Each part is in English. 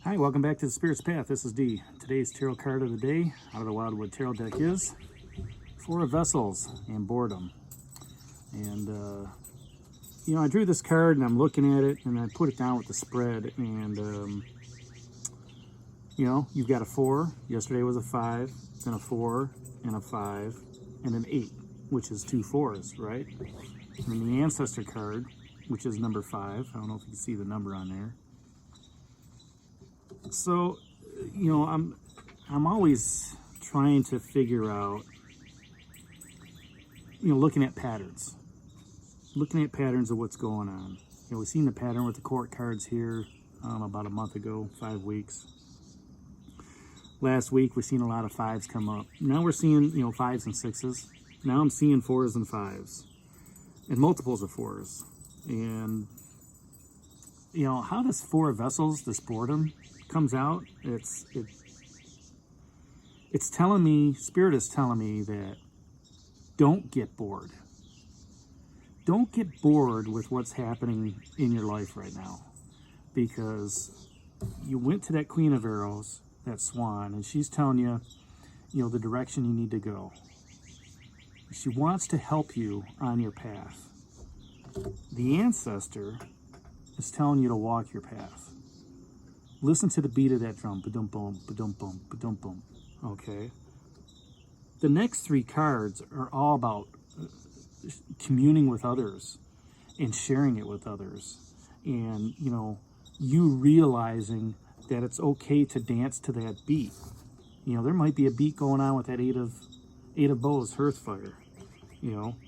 Hi, welcome back to the Spirit's Path. This is D. Today's tarot card of the day out of the Wildwood Tarot deck is Four of Vessels and Boredom. And, I drew this card and I'm looking at it and I put it down with the spread. And, you've got a 4. Yesterday was a 5, then a 4, and a 5, and an 8, which is 2 4s, right? And then the Ancestor card, which is number 5. I don't know if you can see the number on there. So, I'm always trying to figure out, looking at patterns of what's going on. We've seen the pattern with the court cards here about a month ago, 5 weeks. Last week, we've seen a lot of 5s come up. Now we're seeing, 5s and 6s. Now I'm seeing 4s and 5s and multiples of 4s. And, how does 4 vessels, this boredom, comes out? It's telling me, Spirit is telling me that don't get bored. Don't get bored with what's happening in your life right now, because you went to that Queen of Arrows, that swan, and she's telling you, the direction you need to go. She wants to help you on your path. The Ancestor is telling you to walk your path. Listen to the beat of that drum. Ba-dum boom, ba-dum boom, ba-dum boom. Okay. The next 3 cards are all about communing with others and sharing it with others. And, you realizing that it's okay to dance to that beat. There might be a beat going on with that eight of bows, hearth fire,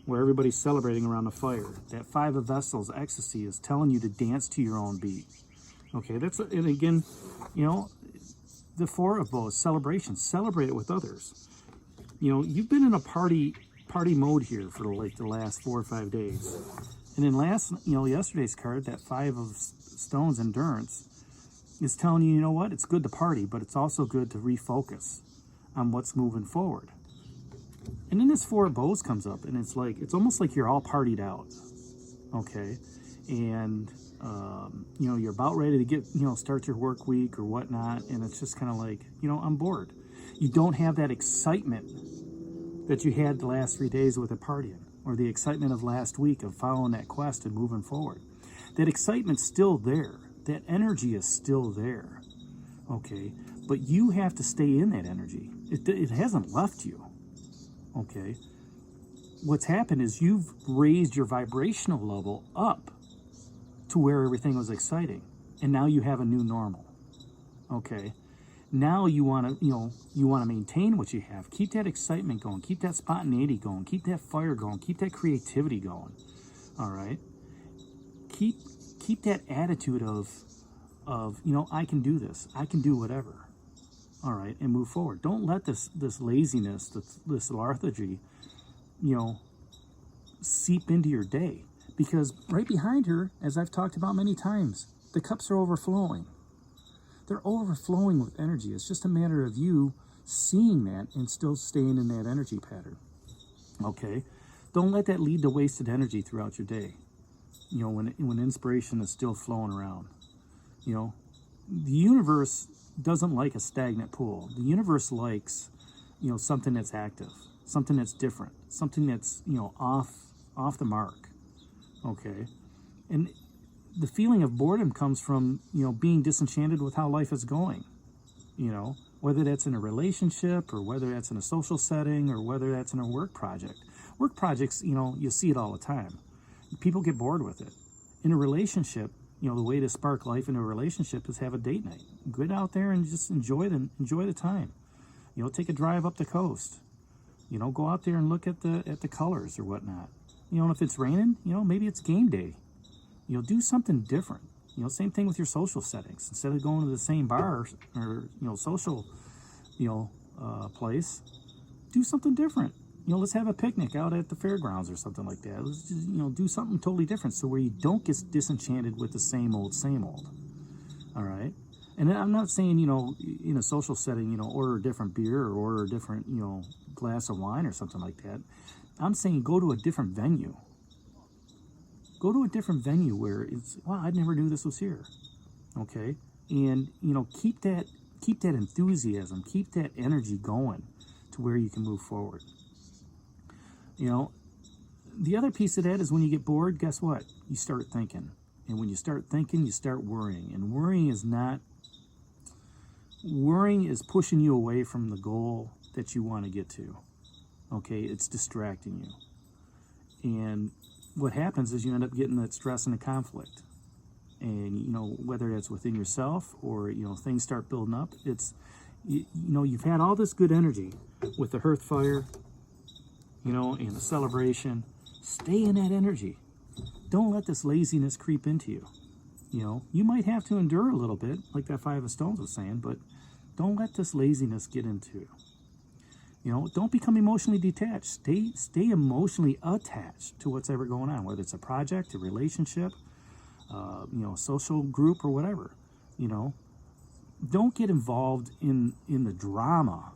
where everybody's celebrating around the fire. That 5 of vessels, ecstasy, is telling you to dance to your own beat. Okay, and again, the 4 of bows, celebration. Celebrate it with others. You've been in a party mode here for the last 4 or 5 days. And then yesterday's card, that 5 of stones, endurance, is telling you, it's good to party, but it's also good to refocus on what's moving forward. And then this 4 of bows comes up, and it's almost like you're all partied out. Okay, and you're about ready to get, start your work week or whatnot, and it's just kind of like, I'm bored. You don't have that excitement that you had the last 3 days with the partying, or the excitement of last week of following that quest and moving forward. That excitement's still there. That energy is still there. Okay, but you have to stay in that energy. It hasn't left you. Okay, what's happened is you've raised your vibrational level up to where everything was exciting, and now you have a new normal. Okay, now you want to maintain what you have. Keep that excitement going, keep that spontaneity going, keep that fire going, keep that creativity going. All right, keep that attitude of I can do this, I can do whatever. All right, and move forward. Don't let this laziness, this lethargy, seep into your day. Because right behind her, as I've talked about many times, the cups are overflowing. They're overflowing with energy. It's just a matter of you seeing that and still staying in that energy pattern. Okay? Don't let that lead to wasted energy throughout your day. When inspiration is still flowing around. The universe doesn't like a stagnant pool. The universe likes, something that's active, something that's different, something that's, off the mark. Okay, and the feeling of boredom comes from, being disenchanted with how life is going, whether that's in a relationship or whether that's in a social setting or whether that's in a work project. Work projects, you see it all the time. People get bored with it. In a relationship, the way to spark life in a relationship is have a date night. Get out there and just enjoy the time. Take a drive up the coast. Go out there and look at the colors or whatnot. And if it's raining, maybe it's game day. Do something different. Same thing with your social settings. Instead of going to the same bar or social, place, do something different. Let's have a picnic out at the fairgrounds or something like that. Let's just, do something totally different, so where you don't get disenchanted with the same old. All right. And I'm not saying, in a social setting, order a different beer or order a different, glass of wine or something like that. I'm saying go to a different venue. Go to a different venue where it's, wow, I never knew this was here. Okay? And, you know, keep that enthusiasm, keep that energy going to where you can move forward. You know, the other piece of that is when you get bored, guess what? You start thinking. And when you start thinking, you start worrying. And worrying is pushing you away from the goal that you want to get to. Okay, it's distracting you. And what happens is you end up getting that stress and the conflict. And, you know, whether that's within yourself or, you know, things start building up, it's, you know, you've had all this good energy with the hearth fire, you know, and the celebration. Stay in that energy. Don't let this laziness creep into you. You know, you might have to endure a little bit, like that Five of Stones was saying, but don't let this laziness get into you. You know, don't become emotionally detached. Stay emotionally attached to what's ever going on, whether it's a project, a relationship, you know, a social group or whatever. You know, don't get involved in the drama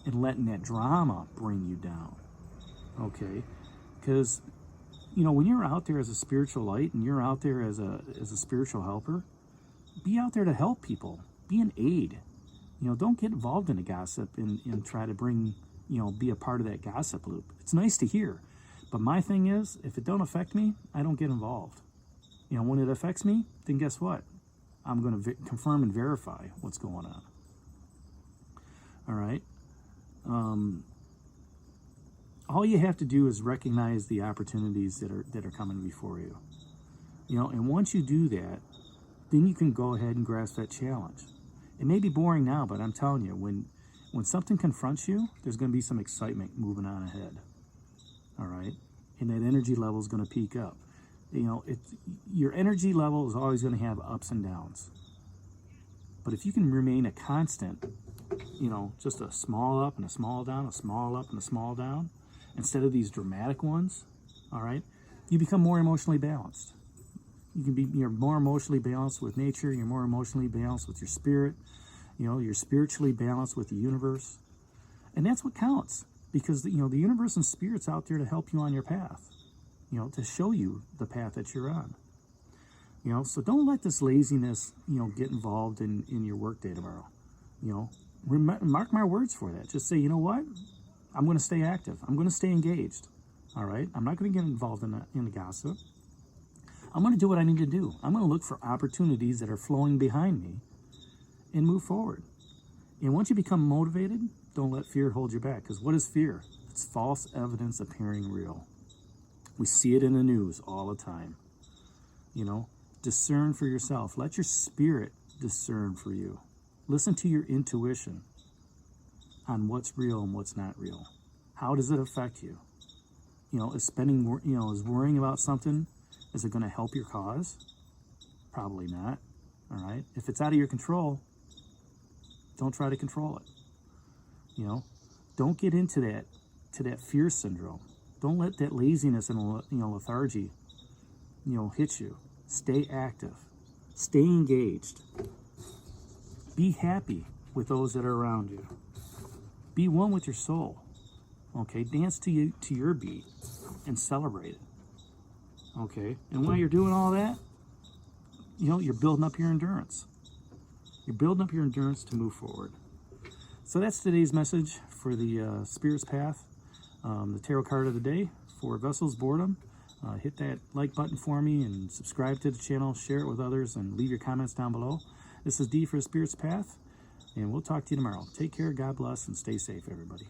and letting that drama bring you down. Okay, because, you know, when you're out there as a spiritual light and you're out there as a spiritual helper, be out there to help people. Be an aid. You know, don't get involved in the gossip and try to bring, you know, be a part of that gossip loop. It's nice to hear, but my thing is, if it don't affect me, I don't get involved. You know, when it affects me, then guess what? I'm going to confirm and verify what's going on. All right. All you have to do is recognize the opportunities that are coming before you. You know, and once you do that, then you can go ahead and grasp that challenge. It may be boring now, but I'm telling you, when something confronts you, there's going to be some excitement moving on ahead. All right? And that energy level is going to peak up. You know, your energy level is always going to have ups and downs. But if you can remain a constant, you know, just a small up and a small down, a small up and a small down, instead of these dramatic ones, all right, you become more emotionally balanced. You're more emotionally balanced with nature. You're more emotionally balanced with your spirit. You know, you're spiritually balanced with the universe. And that's what counts, because, you know, the universe and spirit's out there to help you on your path, you know, to show you the path that you're on. You know, so don't let this laziness, you know, get involved in your work day tomorrow. You know, mark my words for that. Just say, you know what? I'm going to stay active. I'm going to stay engaged. All right? I'm not going to get involved in the gossip. I'm going to do what I need to do. I'm going to look for opportunities that are flowing behind me and move forward. And once you become motivated, don't let fear hold you back. Because what is fear? It's false evidence appearing real. We see it in the news all the time. You know, discern for yourself. Let your spirit discern for you. Listen to your intuition on what's real and what's not real. How does it affect you? You know, is worrying about something, is it going to help your cause? Probably not. All right. If it's out of your control, don't try to control it. You know, don't get into that fear syndrome. Don't let that laziness and, you know, lethargy, you know, hit you. Stay active. Stay engaged. Be happy with those that are around you. Be one with your soul. Okay, dance to your beat and celebrate it. Okay, and while you're doing all that, you know, you're building up your endurance. You're building up your endurance to move forward. So that's today's message for the Spirit's Path, the tarot card of the day for Vessels Boredom. Hit that like button for me and subscribe to the channel, share it with others, and leave your comments down below. This is D for Spirit's Path, and we'll talk to you tomorrow. Take care, God bless, and stay safe, everybody.